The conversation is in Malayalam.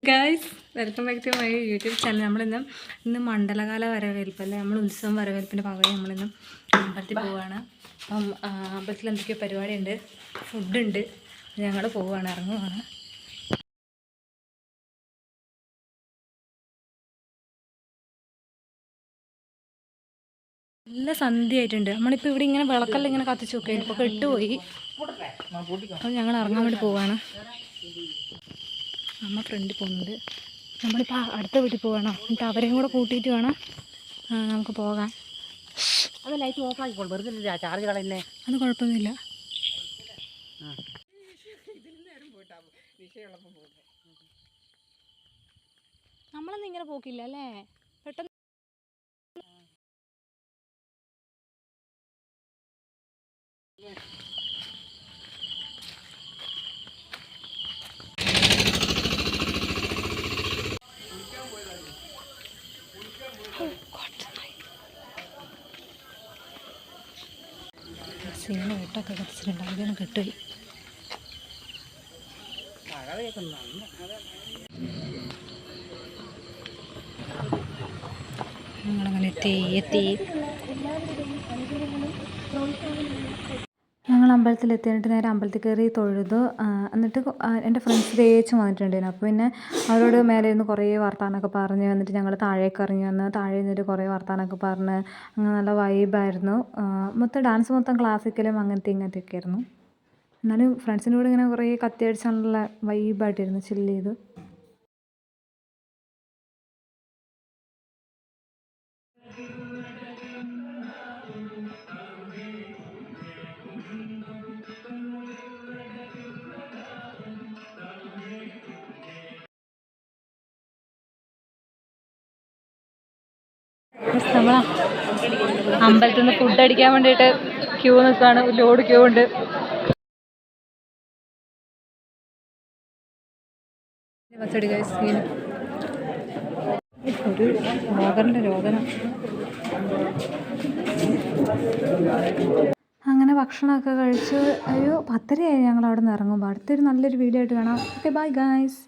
Guys, welcome back to my YouTube channel. ഇന്ന് മണ്ഡലകാല വരവേൽപ്പ് അല്ലേ, നമ്മൾ ഉത്സവം വരവേൽപ്പിൻ്റെ ഭാഗമായി നമ്മളിന്ന് അമ്പലത്തിൽ പോവുകയാണ്. അപ്പം അമ്പലത്തിൽ എന്തൊക്കെയോ പരിപാടിയുണ്ട്, ഫുഡുണ്ട്. ഞങ്ങൾ പോവുകയാണ്, ഇറങ്ങുവാണ്. നല്ല സന്ധ്യ ആയിട്ടുണ്ട്. നമ്മളിപ്പോൾ ഇവിടെ ഇങ്ങനെ വിളക്കെല്ലാം ഇങ്ങനെ കത്തിച്ച് നോക്കുകയാണ്. ഇപ്പോൾ കെട്ടുപോയി. അപ്പം ഞങ്ങൾ ഇറങ്ങാൻ വേണ്ടി പോവുകയാണ്. അമ്മ ഫ്രണ്ടിൽ പോകുന്നുണ്ട്. നമ്മളിപ്പോൾ അടുത്ത വീട്ടിൽ പോകണം. എന്നിട്ട് അവരെയും കൂടെ കൂട്ടിയിട്ട് വേണം നമുക്ക് പോകാൻ. അത് ലൈറ്റ് ഓഫ് ആയിക്കോളൂ, വെറുതെ ചാർജ് കളയുന്നേ. അത് കുഴപ്പമൊന്നുമില്ല. നമ്മളൊന്നും ഇങ്ങനെ പോക്കില്ല അല്ലേ, പെട്ടെന്ന്. സീന വെട്ടൊക്കെ കത്തിച്ചിട്ടുണ്ട്, അതൊന്നും കിട്ടില്ല. ഞങ്ങളങ്ങനെ എത്തി. ഞങ്ങൾ അമ്പലത്തിലെത്തിയിട്ട് നേരെ അമ്പലത്തിൽ കയറി തൊഴുതു. എന്നിട്ട് എൻ്റെ ഫ്രണ്ട്സ് തേച്ചും വന്നിട്ടുണ്ടായിരുന്നു. അപ്പോൾ പിന്നെ അവരോട് മേലെ ഇരുന്ന് കുറേ വർത്താനമൊക്കെ പറഞ്ഞ് വന്നിട്ട് ഞങ്ങൾ താഴേക്ക് ഇറങ്ങി വന്ന് താഴെ നിന്നിട്ട് കുറേ വർത്താനമൊക്കെ പറഞ്ഞ് അങ്ങനെ നല്ല വൈബായിരുന്നു. ഡാൻസ് മൊത്തം ക്ലാസിക്കലും അങ്ങനത്തെ ഇങ്ങനത്തെയൊക്കെ ആയിരുന്നു. എന്നാലും ഫ്രണ്ട്സിൻ്റെ കൂടെ ഇങ്ങനെ കുറേ കത്തിയടിച്ചാണുള്ള വൈബായിട്ടിരുന്നു, ചില്ല് ചെയ്തു. നമ്മൾ അമ്പലത്തിൽ നിന്ന് ഫുഡ് അടിക്കാൻ വേണ്ടിയിട്ട് ക്യൂ നിൽക്കുകയാണ്. ലോഡ് ക്യൂ ഉണ്ട്. ഒരു രോഗറിൻ്റെ രോദനം. അങ്ങനെ ഭക്ഷണമൊക്കെ കഴിച്ച് 10:30 ഞങ്ങൾ അവിടെ നിന്ന് ഇറങ്ങുമ്പോൾ. അടുത്തൊരു നല്ലൊരു വീഡിയോ ആയിട്ട് കാണാം. Okay, bye guys.